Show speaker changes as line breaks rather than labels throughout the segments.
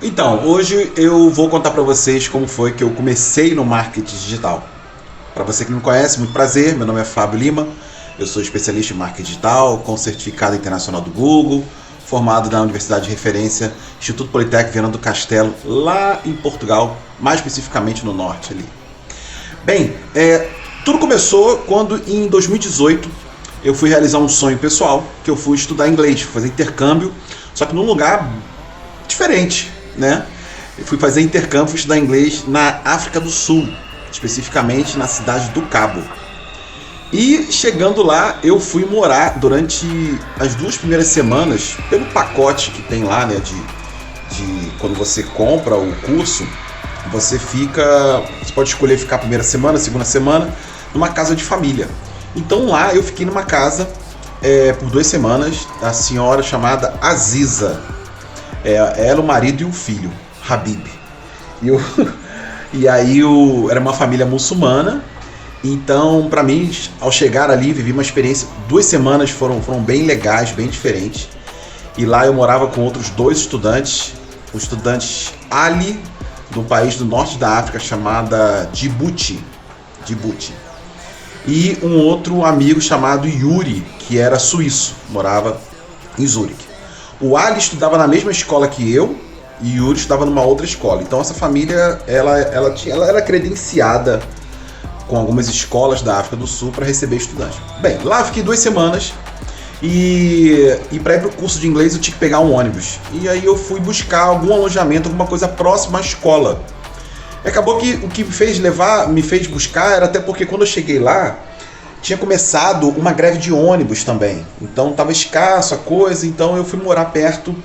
Então, hoje eu vou contar para vocês como foi que eu comecei no marketing digital. Para você que não me conhece, muito prazer, meu nome é Fábio Lima, eu sou especialista em marketing digital, com certificado internacional do Google, formado na Universidade de Referência, Instituto Politécnico Viana do Castelo, lá em Portugal, mais especificamente no norte ali. Bem, tudo começou quando em 2018 eu fui realizar um sonho pessoal, que eu fui estudar inglês, fazer intercâmbio, só que num lugar diferente, né? Eu fui fazer intercâmbio, fui estudar inglês na África do Sul, especificamente na cidade do Cabo. E chegando lá, eu fui morar durante as 2 primeiras semanas, pelo pacote que tem lá, né, de quando você compra o curso, você pode escolher ficar a primeira semana, a segunda semana, numa casa de família. Então lá eu fiquei numa casa por 2 semanas, a senhora chamada Aziza, ela, o marido e o filho, Habib. E aí era uma família muçulmana. Então, para mim, ao chegar ali, vivi uma experiência. 2 semanas foram bem legais, bem diferentes. E lá eu morava com outros 2 estudantes. O estudante Ali, do país do norte da África, chamada Djibouti. E um outro amigo chamado Yuri, que era suíço, morava em Zurique. O Ali estudava na mesma escola que eu, e Yuri estudava numa outra escola. Então essa família ela era credenciada com algumas escolas da África do Sul para receber estudantes. Bem, lá eu fiquei 2 semanas e para ir para o curso de inglês eu tinha que pegar um ônibus. E aí eu fui buscar algum alojamento, alguma coisa próxima à escola. E acabou que o que me fez buscar era até porque quando eu cheguei lá tinha começado uma greve de ônibus também. Então estava escasso a coisa, então eu fui morar perto,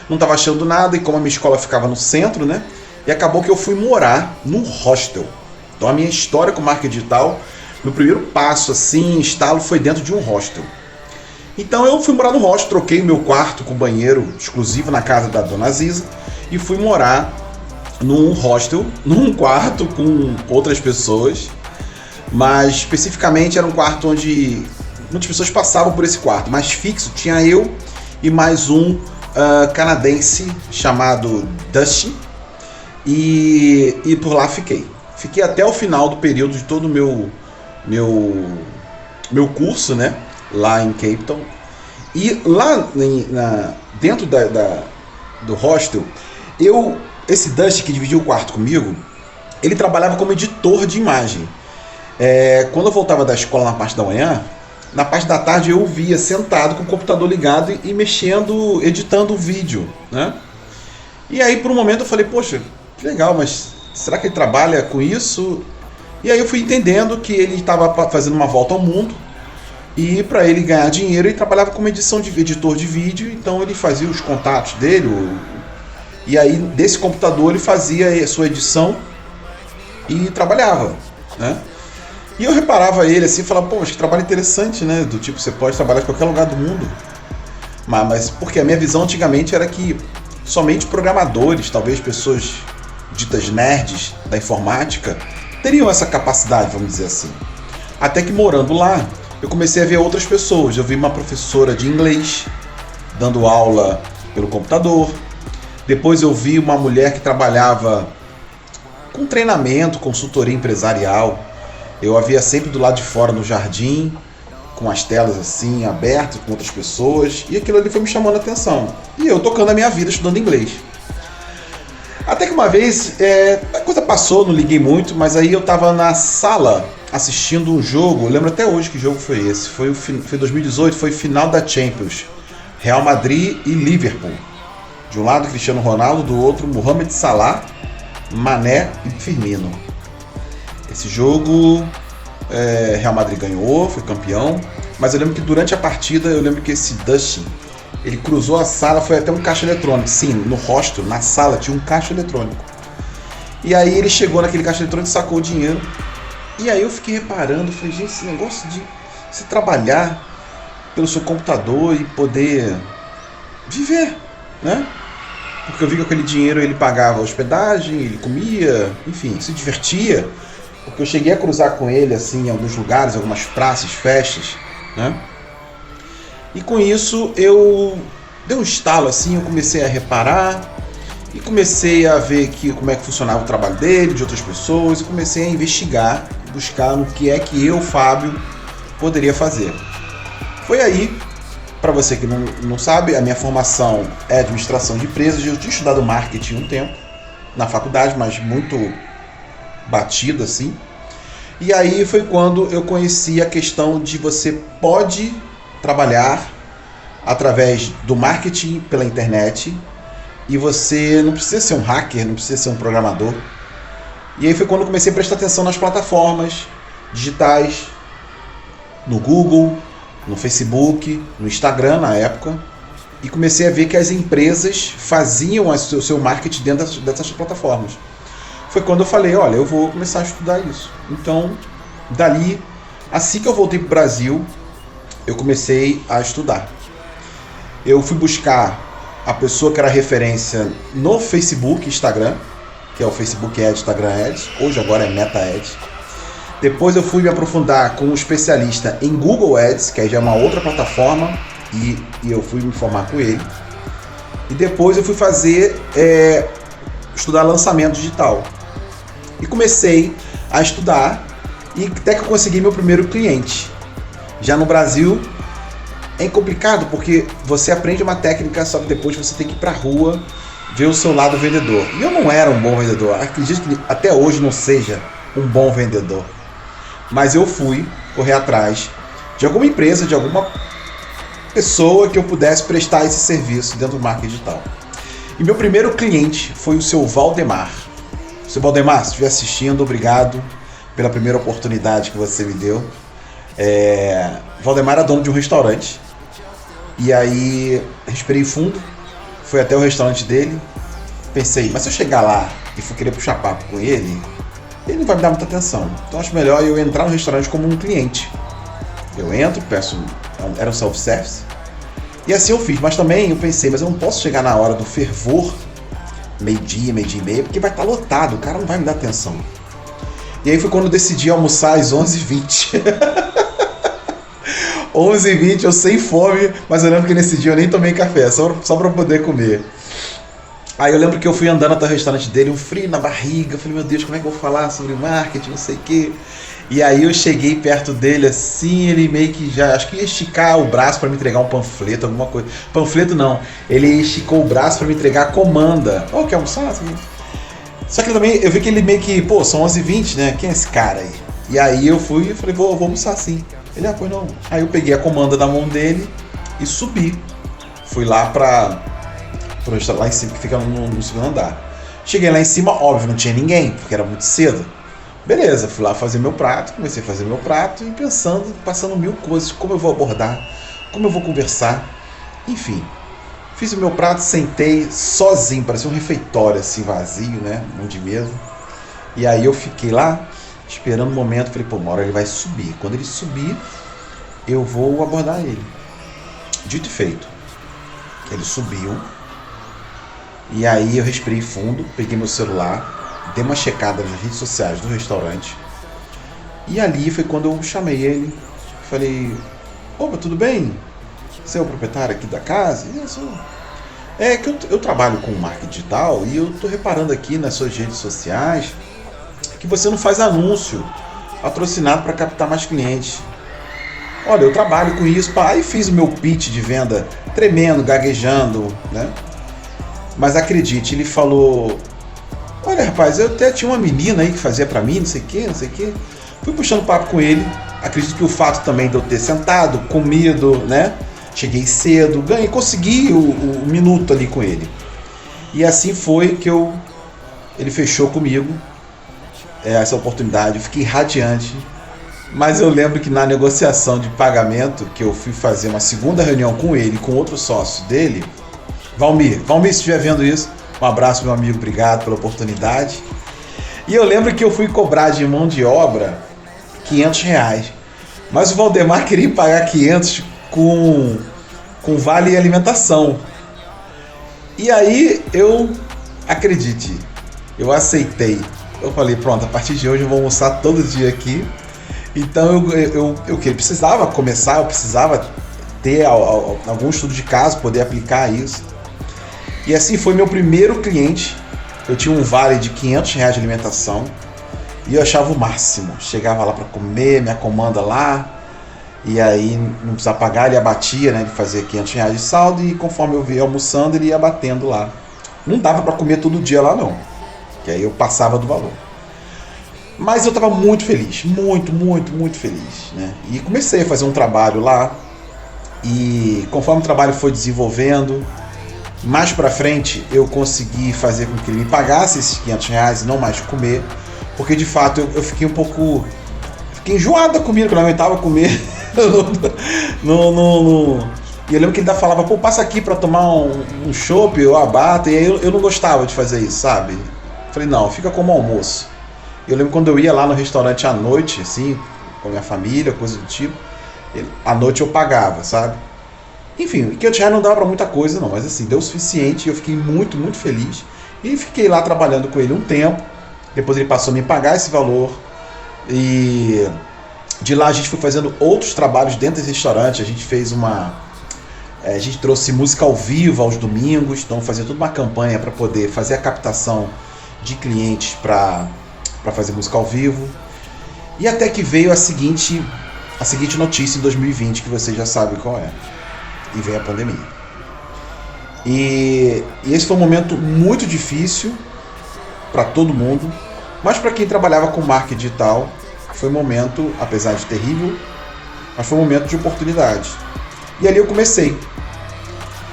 não estava achando nada, e como a minha escola ficava no centro, né? E acabou que eu fui morar no hostel. Então a minha história com marketing digital, meu primeiro passo assim, instalo, foi dentro de um hostel. Então eu fui morar no hostel, troquei meu quarto com banheiro exclusivo na casa da dona Aziza e fui morar num hostel, num quarto com outras pessoas, mas especificamente era um quarto onde muitas pessoas passavam por esse quarto, mas fixo tinha eu e mais um canadense chamado Dusty, e por lá fiquei. Fiquei até o final do período de todo o meu curso, né, lá em Cape Town. E lá dentro do hostel, esse Dusty que dividiu o quarto comigo, ele trabalhava como editor de imagem. Quando eu voltava da escola na parte da manhã, na parte da tarde eu o via sentado com o computador ligado e mexendo, editando o vídeo, né? E aí por um momento eu falei, poxa, que legal, mas será que ele trabalha com isso? E aí eu fui entendendo que ele estava fazendo uma volta ao mundo e para ele ganhar dinheiro ele trabalhava como editor de vídeo, então ele fazia os contatos dele e aí desse computador ele fazia a sua edição e trabalhava, né? E eu reparava ele assim e falava, pô, mas que trabalho interessante, né? Do tipo, você pode trabalhar em qualquer lugar do mundo. Mas porque a minha visão antigamente era que somente programadores, talvez pessoas ditas nerds da informática, teriam essa capacidade, vamos dizer assim. Até que morando lá, eu comecei a ver outras pessoas. Eu vi uma professora de inglês dando aula pelo computador. Depois eu vi uma mulher que trabalhava com treinamento, consultoria empresarial. Eu a via sempre do lado de fora no jardim, com as telas assim abertas, com outras pessoas. E aquilo ali foi me chamando a atenção. E eu tocando a minha vida estudando inglês. Até que uma vez, a coisa passou, não liguei muito, mas aí eu estava na sala assistindo um jogo, eu lembro até hoje que jogo foi esse, foi 2018, foi final da Champions, Real Madrid e Liverpool. De um lado Cristiano Ronaldo, do outro Mohamed Salah, Mané e Firmino. Esse jogo, Real Madrid ganhou, foi campeão, mas eu lembro que durante a partida, que esse Dustin, ele cruzou a sala, foi até um caixa eletrônico. Sim, no hostel, na sala, tinha um caixa eletrônico. E aí ele chegou naquele caixa eletrônico e sacou o dinheiro. E aí eu fiquei reparando, falei, gente, esse negócio de você trabalhar pelo seu computador e poder viver, né? Porque eu vi que aquele dinheiro ele pagava hospedagem, ele comia, enfim, se divertia. Porque eu cheguei a cruzar com ele assim em alguns lugares, algumas praças, festas, né? E com isso eu dei um estalo assim, eu comecei a reparar E comecei a ver como é que funcionava o trabalho dele, de outras pessoas, e comecei a investigar, buscar no que é que eu, Fábio, poderia fazer. Foi aí, para você que não sabe, a minha formação é administração de empresas. Eu tinha estudado marketing um tempo, na faculdade, mas muito batido assim. E aí foi quando eu conheci a questão de você pode trabalhar através do marketing pela internet, e você não precisa ser um hacker, não precisa ser um programador. E aí foi quando eu comecei a prestar atenção nas plataformas digitais, no Google, no Facebook, no Instagram na época, e comecei a ver que as empresas faziam o seu marketing dentro dessas plataformas. Foi quando eu falei, olha, eu vou começar a estudar isso. Então, dali, assim que eu voltei para o Brasil, eu comecei a estudar. Eu fui buscar a pessoa que era referência no Facebook, Instagram, que é o Facebook Ads, Instagram Ads, hoje agora é Meta Ads. Depois eu fui me aprofundar com um especialista em Google Ads, que aí já é uma outra plataforma, e eu fui me formar com ele. E depois eu fui estudar lançamento digital. E comecei a estudar, e até que eu consegui meu primeiro cliente. Já no Brasil é complicado, porque você aprende uma técnica, só que depois você tem que ir pra rua ver o seu lado vendedor. E eu não era um bom vendedor, acredito que até hoje não seja um bom vendedor. Mas eu fui correr atrás de alguma empresa, de alguma pessoa que eu pudesse prestar esse serviço dentro do marketing digital. E meu primeiro cliente foi o seu Valdemar. Seu Valdemar, se estiver assistindo, obrigado pela primeira oportunidade que você me deu. Valdemar era dono de um restaurante. E aí, respirei fundo, fui até o restaurante dele, pensei, mas se eu chegar lá e for querer puxar papo com ele não vai me dar muita atenção. Então acho melhor eu entrar no restaurante como um cliente. Eu entro, peço, era um self-service, e assim eu fiz. Mas também eu pensei, mas eu não posso chegar na hora do fervor, meio-dia e meia, porque vai estar lotado, o cara não vai me dar atenção. E aí foi quando eu decidi almoçar às 11h20. 11h20, eu sem fome, mas eu lembro que nesse dia eu nem tomei café, só pra poder comer. Aí eu lembro que eu fui andando até o restaurante dele, um frio na barriga, eu falei, meu Deus, como é que eu vou falar sobre marketing, não sei o quê. E aí eu cheguei perto dele assim, ele meio que já, acho que ia esticar o braço pra me entregar um panfleto, alguma coisa. Panfleto não, ele esticou o braço pra me entregar a comanda. Oh, quer almoçar? Assim. Só que também, eu vi que ele meio que, são 11h20, né, quem é esse cara aí? E aí eu fui e falei, vou almoçar sim. Ele, pois não. Aí eu peguei a comanda da mão dele e subi. Fui lá pro restaurante lá em cima, que fica no segundo andar. Cheguei lá em cima, óbvio, não tinha ninguém, porque era muito cedo. Beleza, fui lá fazer meu prato, comecei a fazer meu prato e passando mil coisas, como eu vou abordar, como eu vou conversar. Enfim, fiz o meu prato, sentei sozinho, parecia um refeitório assim, vazio, né, um monte de mesa. E aí eu fiquei lá, esperando o momento, falei, uma hora ele vai subir. Quando ele subir, eu vou abordar ele. Dito e feito. Ele subiu. E aí eu respirei fundo, peguei meu celular, dei uma checada nas redes sociais do restaurante. E ali foi quando eu chamei ele. Falei, opa, tudo bem? Você é o proprietário aqui da casa? Eu sou. É que eu trabalho com marketing digital e eu tô reparando aqui nas suas redes sociais que você não faz anúncio patrocinado para captar mais clientes. Olha, eu trabalho com isso, aí fiz o meu pitch de venda tremendo, gaguejando, né? Mas acredite, ele falou, olha rapaz, eu até tinha uma menina aí que fazia pra mim, não sei o que. Fui puxando papo com ele, acredito que o fato também de eu ter sentado, comido, né? Cheguei cedo, consegui o minuto ali com ele. E assim foi que ele fechou comigo essa oportunidade, eu fiquei radiante. Mas eu lembro que na negociação de pagamento, que eu fui fazer uma segunda reunião com ele, com outro sócio dele, Valmir, se estiver vendo isso, um abraço meu amigo, obrigado pela oportunidade. E eu lembro que eu fui cobrar de mão de obra R$500, mas o Valdemar queria pagar 500 com vale alimentação. E aí acredite, eu aceitei. Eu falei, pronto, a partir de hoje eu vou almoçar todo dia aqui. Então eu precisava começar, eu precisava ter algum estudo de caso, poder aplicar isso. E assim foi meu primeiro cliente. Eu tinha um vale de R$500 de alimentação e eu achava o máximo. Chegava lá para comer, minha comanda lá, e aí não precisava pagar, ele abatia, né? Ele fazia R$500 de saldo e conforme eu ia almoçando, ele ia batendo lá. Não dava para comer todo dia lá não, que aí eu passava do valor. Mas eu estava muito feliz, muito feliz, né? E comecei a fazer um trabalho lá e conforme o trabalho foi desenvolvendo, mais pra frente eu consegui fazer com que ele me pagasse esses R$500 e não mais comer, porque de fato eu fiquei um pouco... Fiquei enjoado da comida, que eu não aguentava comer. E eu lembro que ele ainda falava, pô, passa aqui pra tomar um chopp, eu abato, e aí eu não gostava de fazer isso, sabe? Falei, não, fica como almoço. Eu lembro quando eu ia lá no restaurante à noite, assim, com a minha família, coisa do tipo, à noite eu pagava, sabe? Enfim, R$500 não dava pra muita coisa não, mas assim, deu o suficiente e eu fiquei muito feliz. E fiquei lá trabalhando com ele um tempo, depois ele passou a me pagar esse valor e de lá a gente foi fazendo outros trabalhos dentro desse restaurante. A gente fez a gente trouxe música ao vivo aos domingos, então fazia toda uma campanha para poder fazer a captação de clientes para fazer música ao vivo. E até que veio a seguinte notícia em 2020, que você já sabe qual é. E veio a pandemia. E esse foi um momento muito difícil para todo mundo, mas para quem trabalhava com marketing digital, foi um momento, apesar de terrível, mas foi um momento de oportunidade. E ali eu comecei.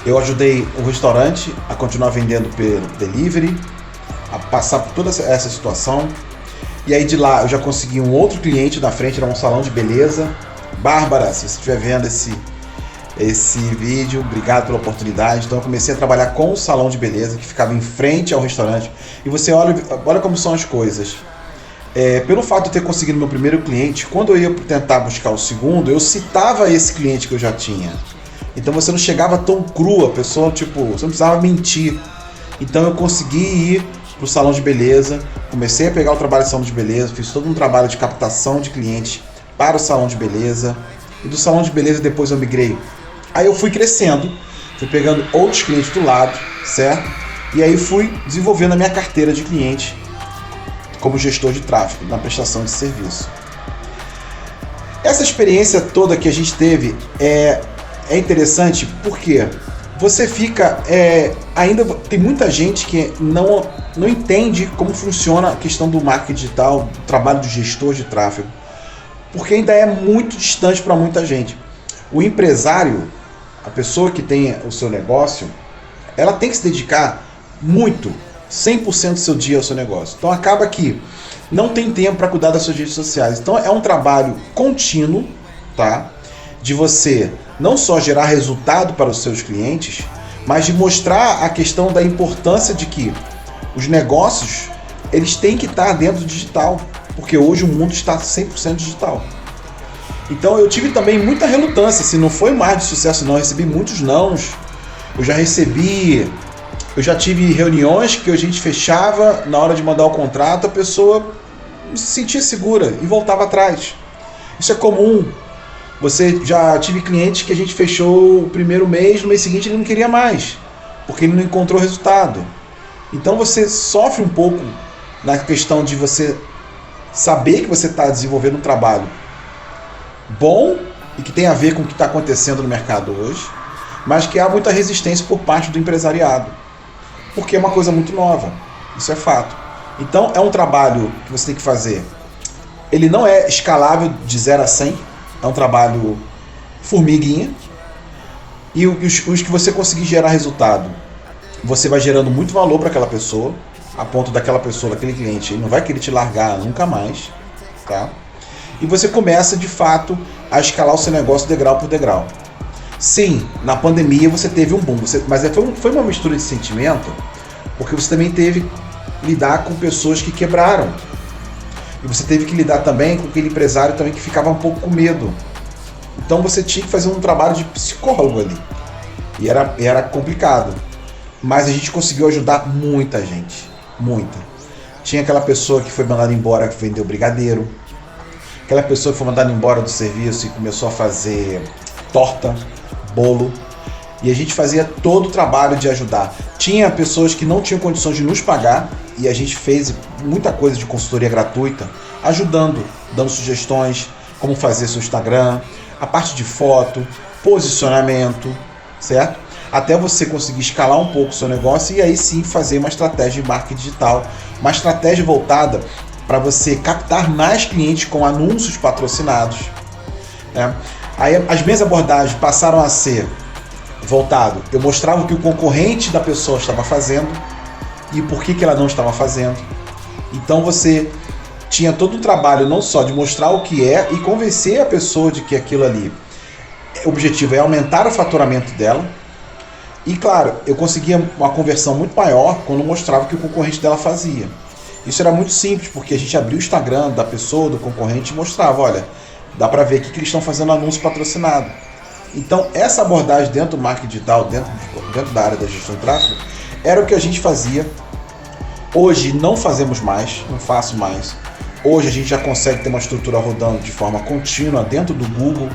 Eu ajudei o restaurante a continuar vendendo pelo delivery, a passar por toda essa situação. E aí de lá eu já consegui um outro cliente na frente, era um salão de beleza. Bárbara, se você estiver vendo esse vídeo, obrigado pela oportunidade. Então eu comecei a trabalhar com o salão de beleza que ficava em frente ao restaurante. E você olha como são as coisas. Pelo fato de eu ter conseguido meu primeiro cliente, quando eu ia tentar buscar o segundo, eu citava esse cliente que eu já tinha. Então você não chegava tão crua, a pessoa, tipo, você não precisava mentir. Então eu consegui ir para o salão de beleza, comecei a pegar o trabalho de salão de beleza, fiz todo um trabalho de captação de clientes para o salão de beleza. E do salão de beleza depois eu migrei. Aí eu fui crescendo, fui pegando outros clientes do lado, certo? E aí fui desenvolvendo a minha carteira de cliente como gestor de tráfego, na prestação de serviço. Essa experiência toda que a gente teve é interessante porque você fica... ainda tem muita gente que não entende como funciona a questão do marketing digital, do trabalho do gestor de tráfego, porque ainda é muito distante para muita gente. O empresário, a pessoa que tem o seu negócio, ela tem que se dedicar muito, 100% do seu dia ao seu negócio. Então acaba que não tem tempo para cuidar das suas redes sociais. Então é um trabalho contínuo, tá? De você não só gerar resultado para os seus clientes, mas de mostrar a questão da importância de que os negócios, eles têm que estar dentro do digital, porque hoje o mundo está 100% digital. Então eu tive também muita relutância, se não foi mais de sucesso não, eu recebi muitos nãos. Eu já tive reuniões que a gente fechava, na hora de mandar o contrato, a pessoa se sentia segura e voltava atrás. Isso é comum. Você já tive clientes que a gente fechou o primeiro mês, no mês seguinte ele não queria mais, porque ele não encontrou resultado. Então você sofre um pouco na questão de você saber que você está desenvolvendo um trabalho bom e que tem a ver com o que está acontecendo no mercado hoje, mas que há muita resistência por parte do empresariado, porque é uma coisa muito nova, isso é fato. Então é um trabalho que você tem que fazer. Ele não é escalável de 0 a 100, é um trabalho formiguinha, e os que você conseguir gerar resultado, você vai gerando muito valor para aquela pessoa, a ponto daquela pessoa, daquele cliente, ele não vai querer te largar nunca mais, tá? E você começa de fato a escalar o seu negócio degrau por degrau. Sim, na pandemia você teve um boom, mas foi uma mistura de sentimento, porque você também teve que lidar com pessoas que quebraram. E você teve que lidar também com aquele empresário também que ficava um pouco com medo. Então você tinha que fazer um trabalho de psicólogo ali. E era complicado. Mas a gente conseguiu ajudar muita gente. Muita. Tinha aquela pessoa que foi mandada embora que vendeu brigadeiro. Aquela pessoa que foi mandada embora do serviço e começou a fazer torta, bolo. E a gente fazia todo o trabalho de ajudar. Tinha pessoas que não tinham condições de nos pagar e a gente fez muita coisa de consultoria gratuita, ajudando, dando sugestões, como fazer seu Instagram, a parte de foto, posicionamento, certo? Até você conseguir escalar um pouco o seu negócio e aí sim fazer uma estratégia de marketing digital, uma estratégia voltada para você captar mais clientes com anúncios patrocinados, né? Aí as minhas abordagens passaram a ser voltado, eu mostrava o que o concorrente da pessoa estava fazendo e por que ela não estava fazendo. Então você tinha todo um trabalho não só de mostrar o que é e convencer a pessoa de que aquilo ali, o objetivo é aumentar o faturamento dela. E claro, eu conseguia uma conversão muito maior quando mostrava o que o concorrente dela fazia. Isso era muito simples, porque a gente abria o Instagram da pessoa, do concorrente e mostrava, olha, dá para ver aqui que eles estão fazendo anúncio patrocinado. Então essa abordagem dentro do marketing digital, dentro da área da gestão de tráfego, era o que a gente fazia. Hoje não fazemos mais, não faço mais. Hoje a gente já consegue ter uma estrutura rodando de forma contínua dentro do Google.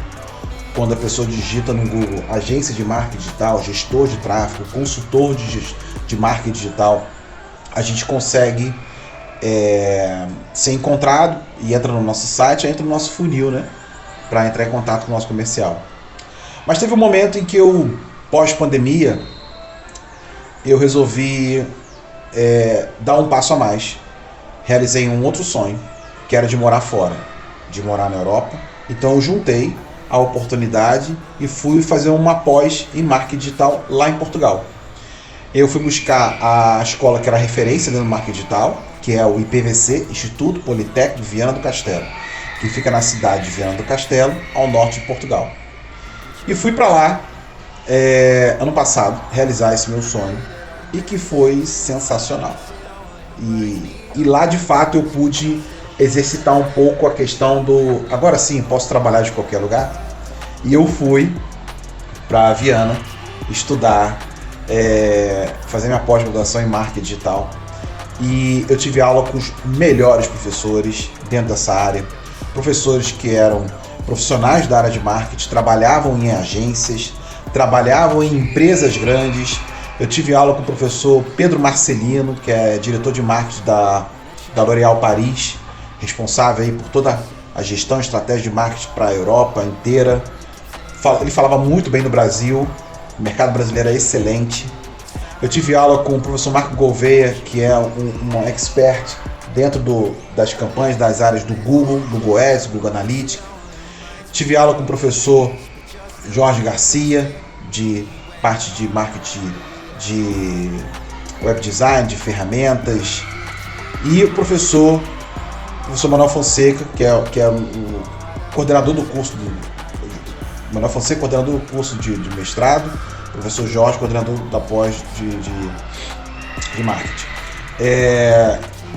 Quando a pessoa digita no Google agência de marketing digital, gestor de tráfego, consultor de marketing digital, a gente consegue ser encontrado e entra no nosso site, entra no nosso funil, né, para entrar em contato com o nosso comercial. Mas teve um momento em que eu, pós-pandemia, eu resolvi dar um passo a mais. Realizei um outro sonho, que era de morar fora, de morar na Europa. Então eu juntei a oportunidade e fui fazer uma pós em marketing digital lá em Portugal. Eu fui buscar a escola que era referência dentro do marketing digital, que é o IPVC, Instituto Politécnico de Viana do Castelo, que fica na cidade de Viana do Castelo, ao norte de Portugal. E fui para lá ano passado realizar esse meu sonho e que foi sensacional. E lá de fato eu pude exercitar um pouco a questão do agora sim posso trabalhar de qualquer lugar. E eu fui para Viana estudar, fazer minha pós-graduação em marketing digital. E eu tive aula com os melhores professores dentro dessa área, professores que eram profissionais da área de marketing, trabalhavam em agências, trabalhavam em empresas grandes. Eu tive aula com o professor Pedro Marcelino, que é diretor de marketing da L'Oréal Paris, responsável aí por toda a gestão e estratégia de marketing para a Europa inteira. Ele falava muito bem do Brasil, o mercado brasileiro é excelente. Eu tive aula com o professor Marco Gouveia, que é um expert dentro das campanhas das áreas do Google Ads, Google Analytics. Tive aula com o professor Jorge Garcia, de parte de marketing de web design, de ferramentas. E o professor Manuel Fonseca, que é o coordenador do curso Manuel Fonseca, coordenador do curso de mestrado, professor Jorge, coordenador da pós de marketing.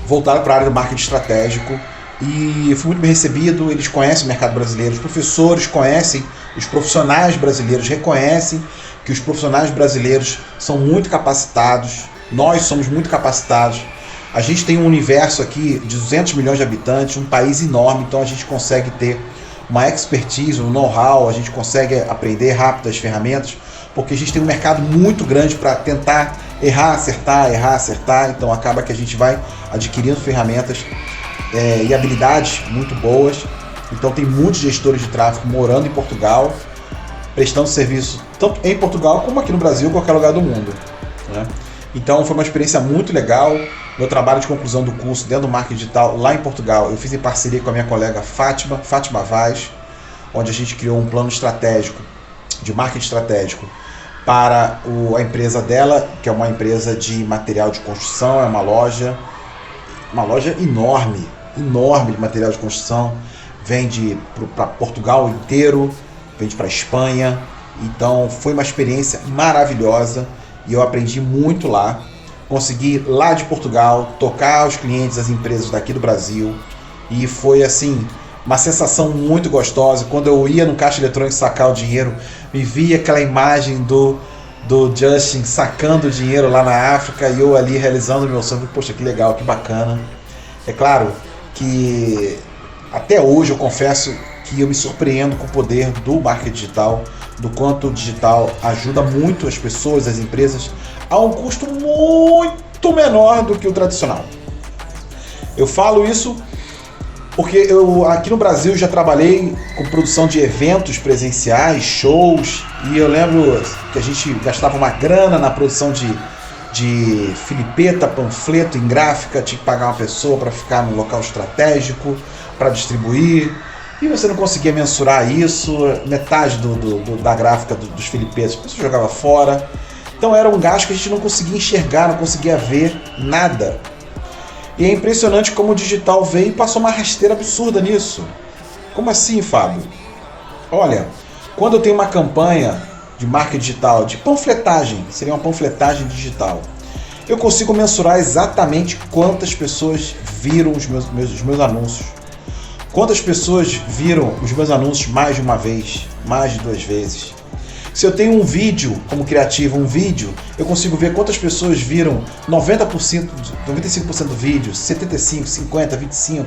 Voltado para a área do marketing estratégico e fui muito bem recebido. Eles conhecem o mercado brasileiro, os professores conhecem, os profissionais brasileiros reconhecem que os profissionais brasileiros são muito capacitados, nós somos muito capacitados. A gente tem um universo aqui de 200 milhões de habitantes, um país enorme, então a gente consegue ter uma expertise, um know-how, a gente consegue aprender rápido as ferramentas, porque a gente tem um mercado muito grande para tentar errar, acertar, então acaba que a gente vai adquirindo ferramentas e habilidades muito boas. Então tem muitos gestores de tráfego morando em Portugal, prestando serviço tanto em Portugal como aqui no Brasil, qualquer lugar do mundo, né? Então foi uma experiência muito legal. Meu trabalho de conclusão do curso dentro do marketing digital lá em Portugal, eu fiz em parceria com a minha colega Fátima Vaz, onde a gente criou um plano estratégico, de marketing estratégico, para a empresa dela, que é uma empresa de material de construção, é uma loja enorme de material de construção, vende para Portugal inteiro, vende para Espanha. Então foi uma experiência maravilhosa e eu aprendi muito lá. Consegui lá de Portugal tocar os clientes, as empresas daqui do Brasil, e foi assim uma sensação muito gostosa. Quando eu ia no caixa eletrônico sacar o dinheiro, me via aquela imagem do Justin sacando o dinheiro lá na África e eu ali realizando o meu sonho. Poxa, que legal, que bacana. É claro que até hoje eu confesso que eu me surpreendo com o poder do marketing digital, do quanto o digital ajuda muito as pessoas, as empresas, a um custo muito menor do que o tradicional. Eu falo isso porque eu aqui no Brasil já trabalhei com produção de eventos presenciais, shows, e eu lembro que a gente gastava uma grana na produção de filipeta, panfleto em gráfica, tinha que pagar uma pessoa para ficar no local estratégico, para distribuir, e você não conseguia mensurar isso, metade da gráfica dos filipetos, a pessoa jogava fora. Então era um gasto que a gente não conseguia enxergar, não conseguia ver nada. E é impressionante como o digital veio e passou uma rasteira absurda nisso. Como assim, Fábio? Olha, quando eu tenho uma campanha de marca digital, de panfletagem, seria uma panfletagem digital, eu consigo mensurar exatamente quantas pessoas viram os meus anúncios. Quantas pessoas viram os meus anúncios mais de uma vez, mais de 2 vezes. Se eu tenho um vídeo como criativo, eu consigo ver quantas pessoas viram 90%, 95% do vídeo, 75%, 50%, 25%.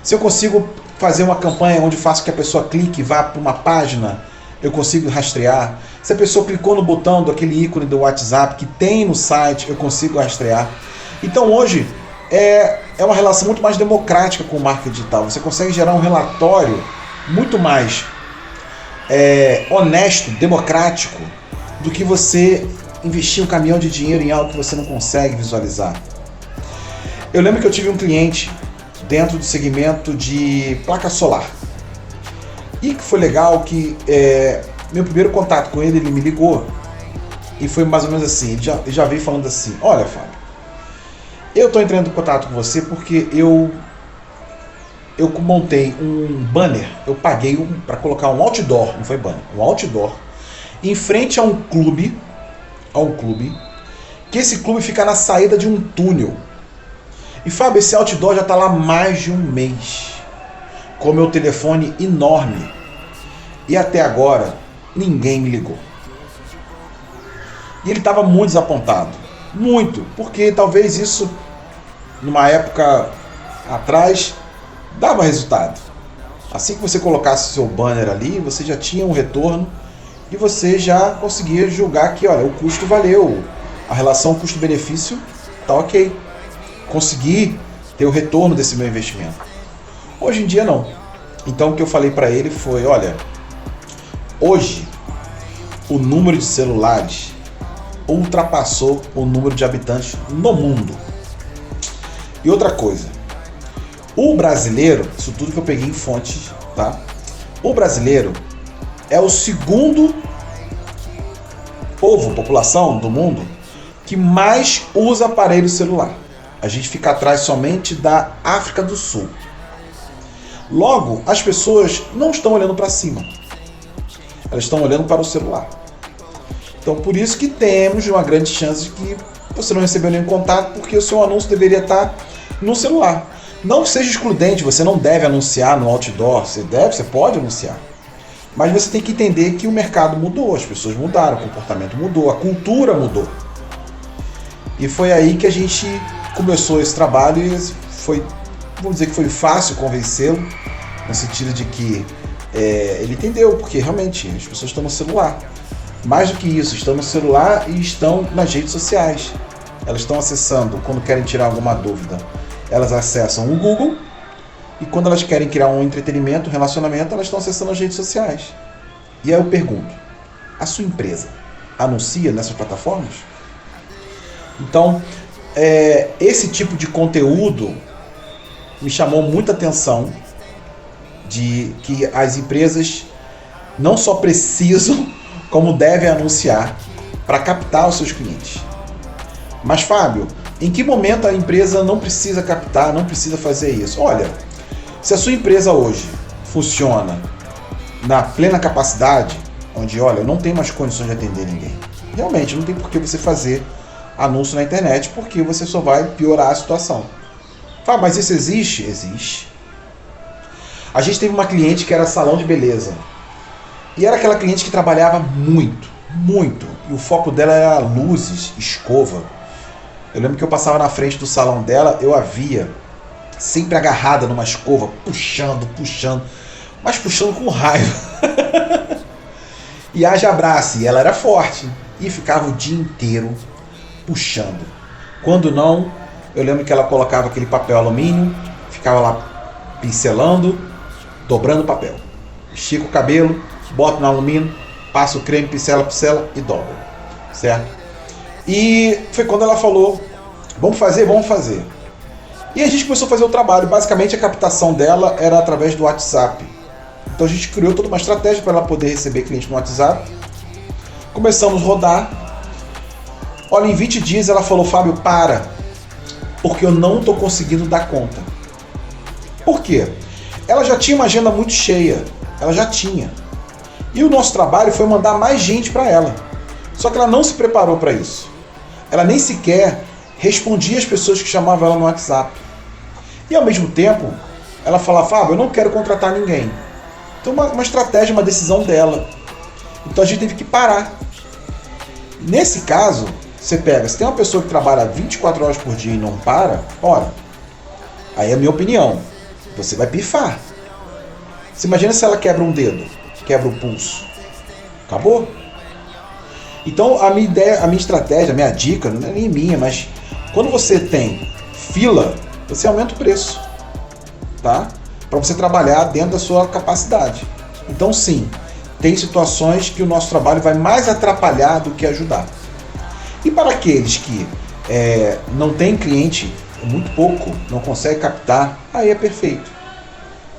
Se eu consigo fazer uma campanha onde faço que a pessoa clique e vá para uma página, eu consigo rastrear. Se a pessoa clicou no botão daquele ícone do WhatsApp que tem no site, eu consigo rastrear. Então hoje é uma relação muito mais democrática com o marketing digital. Você consegue gerar um relatório muito mais honesto, democrático, do que você investir um caminhão de dinheiro em algo que você não consegue visualizar. Eu lembro que eu tive um cliente dentro do segmento de placa solar. E que foi legal que meu primeiro contato com ele me ligou e foi mais ou menos assim, ele já veio falando assim: olha, Fábio, eu estou entrando em contato com você porque eu montei um banner, eu paguei para colocar um outdoor, não foi banner, um outdoor, em frente a um clube, que esse clube fica na saída de um túnel. E Fábio, esse outdoor já está lá mais de um mês, com meu telefone enorme, e até agora ninguém me ligou. E ele estava muito desapontado, muito, porque talvez isso, numa época atrás, dava resultado. Assim que você colocasse seu banner ali, você já tinha um retorno e você já conseguia julgar que, olha, o custo valeu, a relação custo-benefício tá ok, consegui ter o retorno desse meu investimento. Hoje em dia não. Então o que eu falei para ele foi: olha, hoje o número de celulares ultrapassou o número de habitantes no mundo. E outra coisa, o brasileiro, isso tudo que eu peguei em fontes, tá? O brasileiro é o segundo população do mundo que mais usa aparelho celular. A gente fica atrás somente da África do Sul. Logo, as pessoas não estão olhando para cima. Elas estão olhando para o celular. Então, por isso que temos uma grande chance de que você não recebeu nenhum contato, porque o seu anúncio deveria estar no celular. Não seja excludente, você não deve anunciar no outdoor, você pode anunciar. Mas você tem que entender que o mercado mudou, as pessoas mudaram, o comportamento mudou, a cultura mudou. E foi aí que a gente começou esse trabalho e foi, vamos dizer que foi fácil convencê-lo, no sentido de que ele entendeu, porque realmente as pessoas estão no celular. Mais do que isso, estão no celular e estão nas redes sociais. Elas estão acessando, quando querem tirar alguma dúvida, elas acessam o Google, e quando elas querem criar um entretenimento, um relacionamento, elas estão acessando as redes sociais. E aí eu pergunto: a sua empresa anuncia nessas plataformas? Então, esse tipo de conteúdo me chamou muita atenção, de que as empresas não só precisam, como devem anunciar para captar os seus clientes. Mas, Fábio, em que momento a empresa não precisa captar, não precisa fazer isso? Olha, se a sua empresa hoje funciona na plena capacidade, onde, olha, eu não tenho mais condições de atender ninguém, realmente não tem por que você fazer anúncio na internet, porque você só vai piorar a situação. Fábio, mas isso existe? Existe. A gente teve uma cliente que era salão de beleza. E era aquela cliente que trabalhava muito, muito. E o foco dela era luzes, escova. Eu lembro que eu passava na frente do salão dela, eu a via sempre agarrada numa escova, puxando, mas puxando com raiva. E haja abraço. E ela era forte. E ficava o dia inteiro puxando. Quando não, eu lembro que ela colocava aquele papel alumínio, ficava lá pincelando, dobrando o papel. Estica o cabelo, bota no alumínio, passa o creme, pincela e dobra. Certo? E foi quando ela falou, vamos fazer. E a gente começou a fazer o trabalho. Basicamente a captação dela era através do WhatsApp. Então a gente criou toda uma estratégia para ela poder receber cliente no WhatsApp. Começamos a rodar. Olha, em 20 dias ela falou, Fábio, para, porque eu não estou conseguindo dar conta. Por quê? Ela já tinha uma agenda muito cheia. Ela já tinha. E o nosso trabalho foi mandar mais gente para ela. Só que ela não se preparou para isso. Ela nem sequer respondia às pessoas que chamavam ela no WhatsApp. E ao mesmo tempo, ela falava, Fábio, eu não quero contratar ninguém. Então uma estratégia, uma decisão dela. Então a gente teve que parar. Nesse caso, você pega, se tem uma pessoa que trabalha 24 horas por dia e não para, ora, aí é a minha opinião, você vai pifar. Você imagina se ela quebra um dedo, quebra o pulso. Acabou. Então a minha ideia, a minha estratégia, a minha dica, não é nem minha, mas quando você tem fila, você aumenta o preço, tá? Para você trabalhar dentro da sua capacidade. Então sim, tem situações que o nosso trabalho vai mais atrapalhar do que ajudar. E para aqueles que não tem cliente, muito pouco, não consegue captar, aí é perfeito.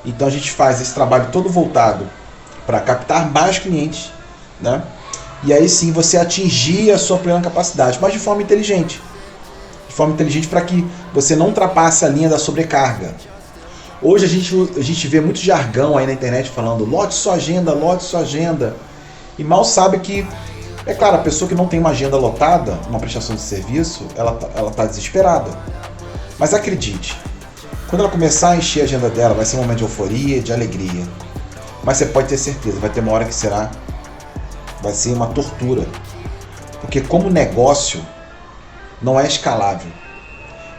Então a gente faz esse trabalho todo voltado para captar mais clientes, né? E aí sim você atingir a sua plena capacidade, mas de forma inteligente. De forma inteligente para que você não ultrapasse a linha da sobrecarga. Hoje a gente vê muito jargão aí na internet falando lote sua agenda. E mal sabe que, é claro, a pessoa que não tem uma agenda lotada, uma prestação de serviço, ela tá desesperada. Mas acredite, quando ela começar a encher a agenda dela, vai ser um momento de euforia, de alegria. Mas você pode ter certeza, vai ter uma hora que vai ser uma tortura. Porque como negócio, não é escalável.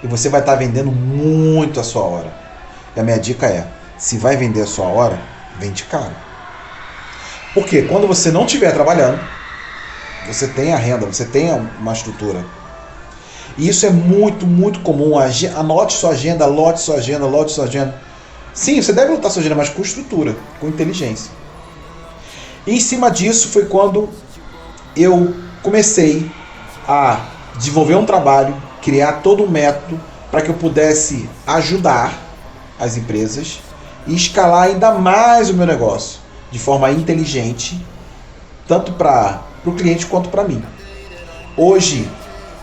E você vai estar vendendo muito a sua hora. E a minha dica é, se vai vender a sua hora, vende caro. Porque quando você não estiver trabalhando, você tem a renda, você tem uma estrutura. E isso é muito, muito comum. Anote sua agenda, lote sua agenda. Sim, você deve lotar sua agenda, mas com estrutura, com inteligência. E em cima disso foi quando eu comecei a desenvolver um trabalho, criar todo um método para que eu pudesse ajudar as empresas e escalar ainda mais o meu negócio de forma inteligente, tanto para o cliente quanto para mim. Hoje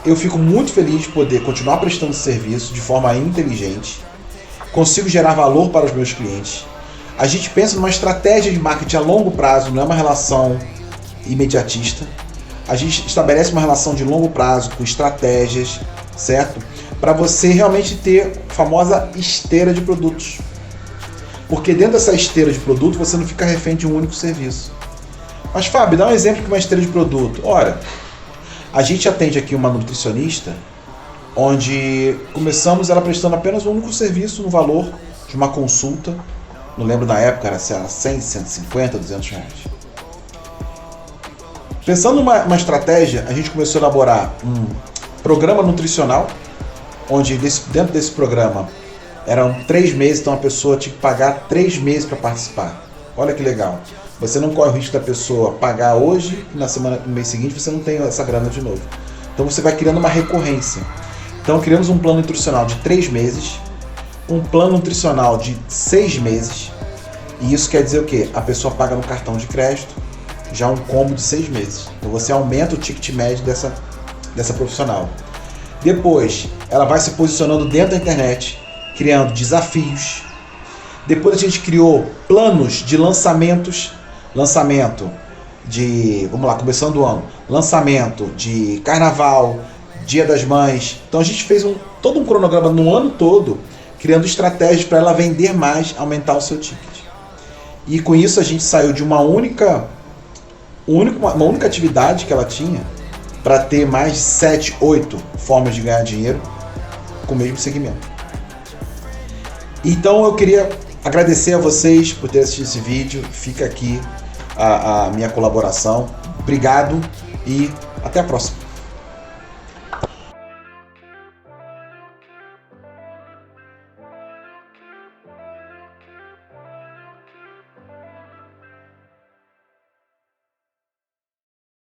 eu fico muito feliz de poder continuar prestando serviço de forma inteligente, consigo gerar valor para os meus clientes. A gente pensa numa estratégia de marketing a longo prazo, não é uma relação imediatista. A gente estabelece uma relação de longo prazo com estratégias, certo? Para você realmente ter a famosa esteira de produtos. Porque dentro dessa esteira de produto você não fica refém de um único serviço. Mas Fábio, dá um exemplo de uma esteira de produto. Ora, a gente atende aqui uma nutricionista, onde começamos ela prestando apenas um único serviço no valor de uma consulta. Não lembro na época, era 100, 150, 200 reais. Pensando numa estratégia, a gente começou a elaborar um programa nutricional, onde dentro desse programa eram 3 meses, então a pessoa tinha que pagar 3 meses para participar. Olha que legal. Você não corre o risco da pessoa pagar hoje e no mês seguinte você não tem essa grana de novo. Então você vai criando uma recorrência. Então criamos um plano nutricional de 3 meses, um plano nutricional de 6 meses, e isso quer dizer o quê? A pessoa paga no cartão de crédito, já um combo de 6 meses. Então você aumenta o ticket médio dessa profissional. Depois, ela vai se posicionando dentro da internet, criando desafios. Depois a gente criou planos de lançamentos. Lançamento de, vamos lá, começando o ano, lançamento de carnaval, Dia das Mães. Então a gente fez todo um cronograma no ano todo, criando estratégias para ela vender mais, aumentar o seu ticket. E com isso a gente saiu de uma única atividade que ela tinha para ter mais de 7, 8 formas de ganhar dinheiro com o mesmo segmento. Então eu queria agradecer a vocês por ter assistido esse vídeo. Fica aqui a minha colaboração. Obrigado e até a próxima.